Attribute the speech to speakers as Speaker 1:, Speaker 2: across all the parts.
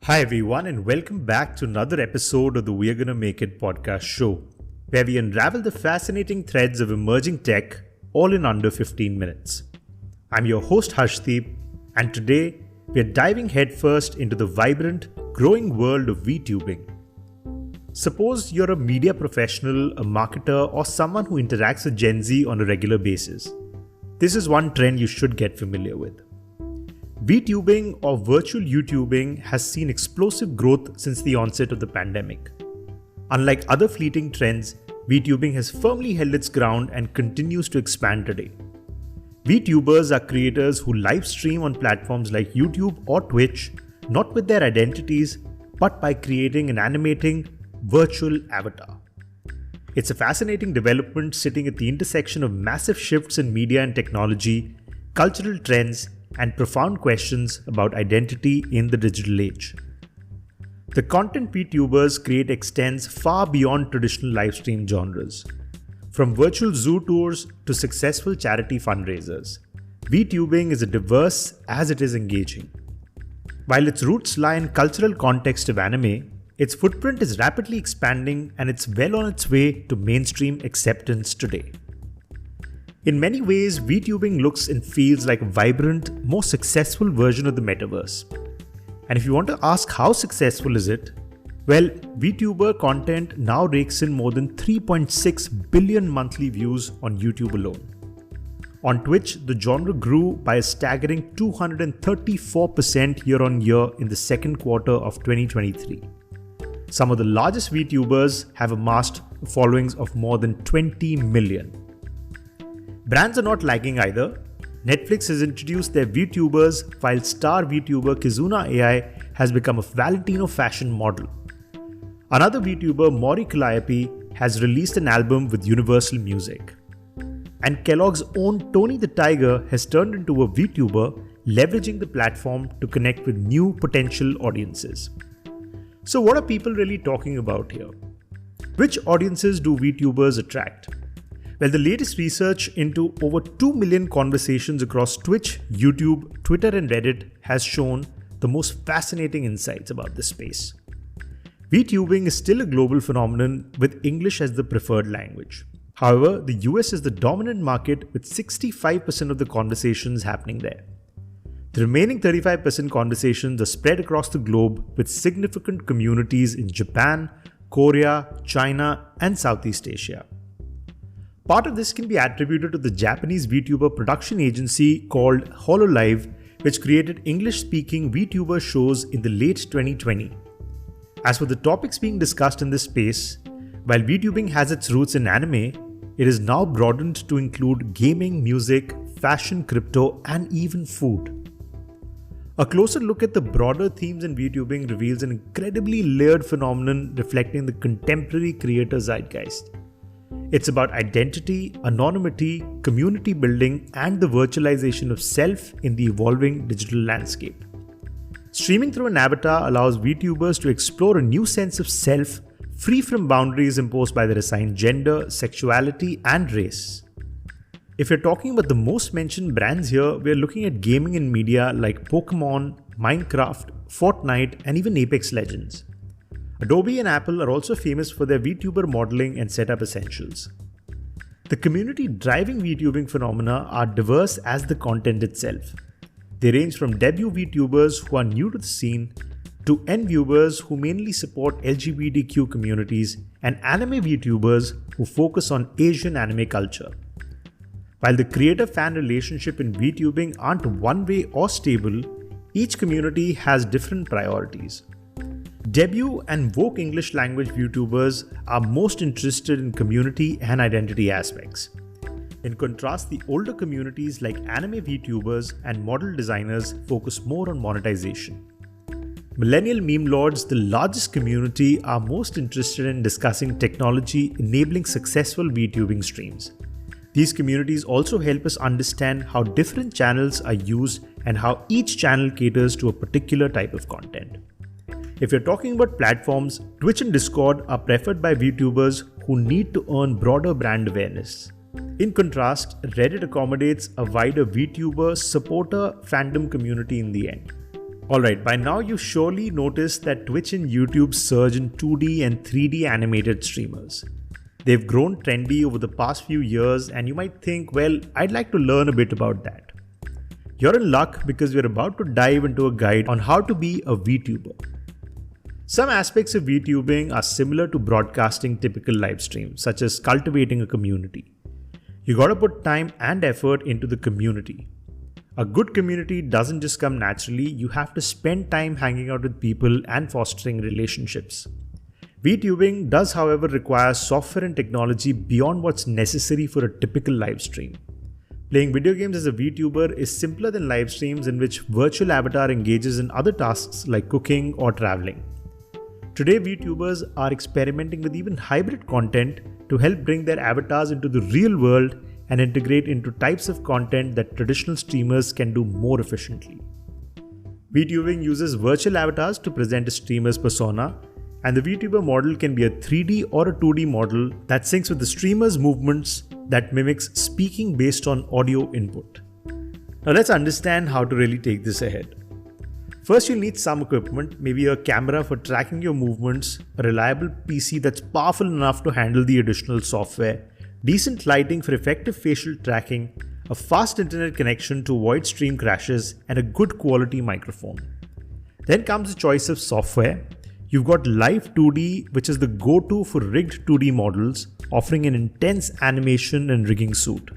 Speaker 1: Hi everyone, and welcome back to another episode of the We're Gonna Make It podcast show, where we unravel the fascinating threads of emerging tech all in under 15 minutes. I'm your host Harshdeep, and today we're diving headfirst into the vibrant, growing world of VTubing. Suppose you're a media professional, a marketer, or someone who interacts with Gen Z on a regular basis. This is one trend you should get familiar with. VTubing or virtual YouTubing has seen explosive growth since the onset of the pandemic. Unlike other fleeting trends, VTubing has firmly held its ground and continues to expand today. VTubers are creators who live stream on platforms like YouTube or Twitch, not with their identities, but by creating and animating virtual avatar. It's a fascinating development sitting at the intersection of massive shifts in media and technology, cultural trends, and profound questions about identity in the digital age. The content VTubers create extends far beyond traditional livestream genres. From virtual zoo tours to successful charity fundraisers, VTubing is as diverse as it is engaging. While its roots lie in cultural context of anime, its footprint is rapidly expanding and it's well on its way to mainstream acceptance today. In many ways, VTubing looks and feels like a vibrant, more successful version of the metaverse. And if you want to ask how successful is it, well, VTuber content now rakes in more than 3.6 billion monthly views on YouTube alone. On Twitch, the genre grew by a staggering 234% year-on-year in the second quarter of 2023. Some of the largest VTubers have amassed followings of more than 20 million. Brands are not lagging either. Netflix has introduced their VTubers, while star VTuber Kizuna AI has become a Valentino fashion model. Another VTuber, Mori Calliope, has released an album with Universal Music. And Kellogg's own Tony the Tiger has turned into a VTuber, leveraging the platform to connect with new potential audiences. So what are people really talking about here? Which audiences do VTubers attract? Well, the latest research into over 2 million conversations across Twitch, YouTube, Twitter, and Reddit has shown the most fascinating insights about this space. VTubing is still a global phenomenon with English as the preferred language. However, the US is the dominant market with 65% of the conversations happening there. The remaining 35% conversations are spread across the globe with significant communities in Japan, Korea, China, and Southeast Asia. Part of this can be attributed to the Japanese VTuber production agency called HoloLive, which created English-speaking VTuber shows in the late 2020. As for the topics being discussed in this space, while VTubing has its roots in anime, it is now broadened to include gaming, music, fashion, crypto, and even food. A closer look at the broader themes in VTubing reveals an incredibly layered phenomenon reflecting the contemporary creator zeitgeist. It's about identity, anonymity, community building, and the virtualization of self in the evolving digital landscape. Streaming through an avatar allows VTubers to explore a new sense of self, free from boundaries imposed by their assigned gender, sexuality, and race. If you're talking about the most mentioned brands here, we're looking at gaming and media like Pokemon, Minecraft, Fortnite, and even Apex Legends. Adobe and Apple are also famous for their VTuber modeling and setup essentials. The community driving VTubing phenomena are diverse as the content itself. They range from debut VTubers who are new to the scene to end viewers who mainly support LGBTQ communities and anime VTubers who focus on Asian anime culture. While the creator-fan relationship in VTubing aren't one-way or stable, each community has different priorities. Debut and Vogue English language VTubers are most interested in community and identity aspects. In contrast, the older communities like anime VTubers and model designers focus more on monetization. Millennial meme lords, the largest community, are most interested in discussing technology enabling successful VTubing streams. These communities also help us understand how different channels are used and how each channel caters to a particular type of content. If you're talking about platforms, Twitch and Discord are preferred by VTubers who need to earn broader brand awareness. In contrast, Reddit accommodates a wider VTuber supporter fandom community in the end. Alright, by now you surely noticed that Twitch and YouTube surge in 2D and 3D animated streamers. They've grown trendy over the past few years, and you might think, well, I'd like to learn a bit about that. You're in luck because we're about to dive into a guide on how to be a VTuber. Some aspects of VTubing are similar to broadcasting typical live streams, such as cultivating a community. You gotta put time and effort into the community. A good community doesn't just come naturally, you have to spend time hanging out with people and fostering relationships. VTubing does, however, require software and technology beyond what's necessary for a typical live stream. Playing video games as a VTuber is simpler than live streams in which virtual avatar engages in other tasks like cooking or traveling. Today, VTubers are experimenting with even hybrid content to help bring their avatars into the real world and integrate into types of content that traditional streamers can do more efficiently. VTubing uses virtual avatars to present a streamer's persona, and the VTuber model can be a 3D or a 2D model that syncs with the streamer's movements that mimics speaking based on audio input. Now let's understand how to really take this ahead. First, you'll need some equipment, maybe a camera for tracking your movements, a reliable PC that's powerful enough to handle the additional software, decent lighting for effective facial tracking, a fast internet connection to avoid stream crashes, and a good quality microphone. Then comes the choice of software. You've got Live 2D, which is the go-to for rigged 2D models, offering an intense animation and rigging suite.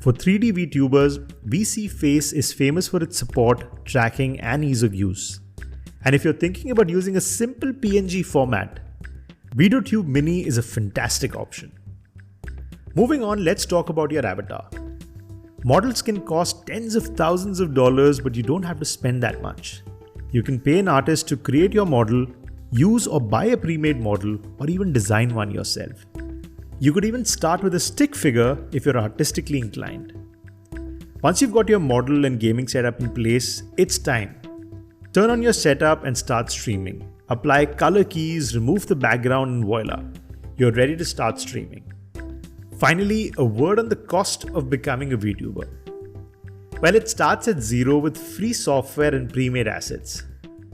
Speaker 1: For 3D VTubers, VC Face is famous for its support, tracking, and ease of use. And if you're thinking about using a simple PNG format, VTube Mini is a fantastic option. Moving on, let's talk about your avatar. Models can cost tens of thousands of dollars, but you don't have to spend that much. You can pay an artist to create your model, use or buy a pre-made model, or even design one yourself. You could even start with a stick figure if you're artistically inclined. Once you've got your model and gaming setup in place, it's time. Turn on your setup and start streaming. Apply color keys, remove the background, and voila, you're ready to start streaming. Finally, a word on the cost of becoming a VTuber. Well, it starts at zero with free software and pre-made assets.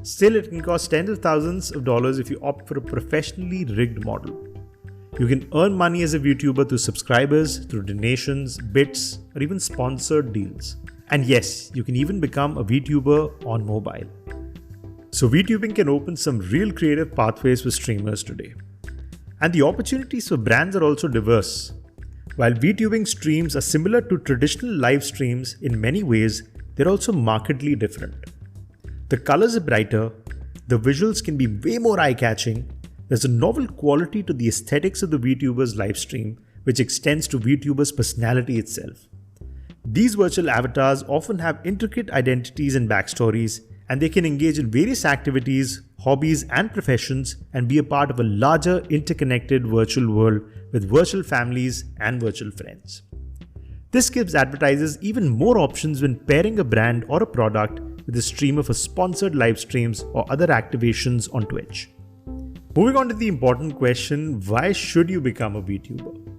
Speaker 1: Still, it can cost tens of thousands of dollars if you opt for a professionally rigged model. You can earn money as a VTuber through subscribers, through donations, bits, or even sponsored deals. And yes, you can even become a VTuber on mobile. So VTubing can open some real creative pathways for streamers today. And the opportunities for brands are also diverse. While VTubing streams are similar to traditional live streams in many ways, they're also markedly different. The colors are brighter, the visuals can be way more eye-catching, there's a novel quality to the aesthetics of the VTuber's live stream, which extends to VTuber's personality itself. These virtual avatars often have intricate identities and backstories, and they can engage in various activities, hobbies, and professions, and be a part of a larger interconnected virtual world with virtual families and virtual friends. This gives advertisers even more options when pairing a brand or a product with a streamer for sponsored live streams or other activations on Twitch. Moving on to the important question, why should you become a VTuber?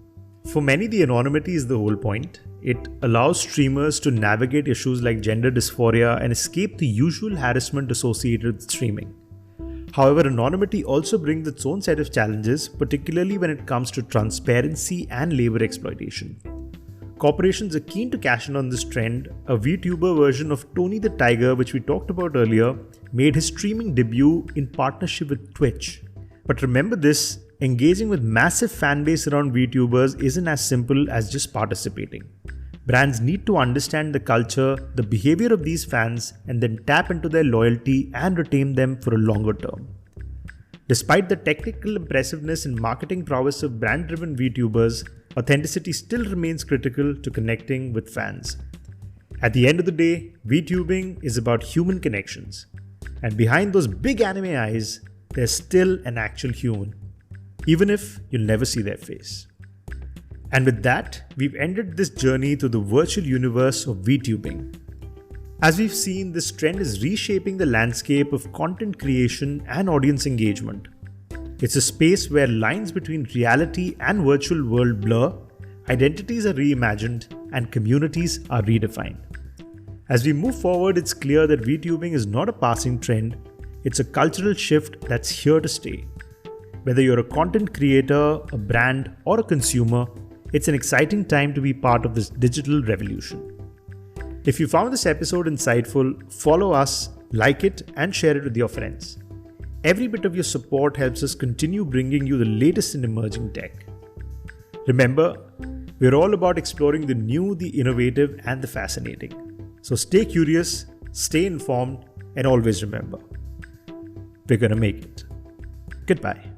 Speaker 1: For many, the anonymity is the whole point. It allows streamers to navigate issues like gender dysphoria and escape the usual harassment associated with streaming. However, anonymity also brings its own set of challenges, particularly when it comes to transparency and labor exploitation. Corporations are keen to cash in on this trend. A VTuber version of Tony the Tiger, which we talked about earlier, made his streaming debut in partnership with Twitch. But remember this, engaging with massive fanbase around VTubers isn't as simple as just participating. Brands need to understand the culture, the behavior of these fans, and then tap into their loyalty and retain them for a longer term. Despite the technical impressiveness and marketing prowess of brand-driven VTubers, authenticity still remains critical to connecting with fans. At the end of the day, VTubing is about human connections. And behind those big anime eyes, there's still an actual human, even if you'll never see their face. And with that, we've ended this journey through the virtual universe of VTubing. As we've seen, this trend is reshaping the landscape of content creation and audience engagement. It's a space where lines between reality and virtual world blur, identities are reimagined, and communities are redefined. As we move forward, it's clear that VTubing is not a passing trend, it's a cultural shift that's here to stay. Whether you're a content creator, a brand, or a consumer, it's an exciting time to be part of this digital revolution. If you found this episode insightful, follow us, like it, and share it with your friends. Every bit of your support helps us continue bringing you the latest in emerging tech. Remember, we're all about exploring the new, the innovative, and the fascinating. So stay curious, stay informed, and always remember, we're gonna make it. Goodbye.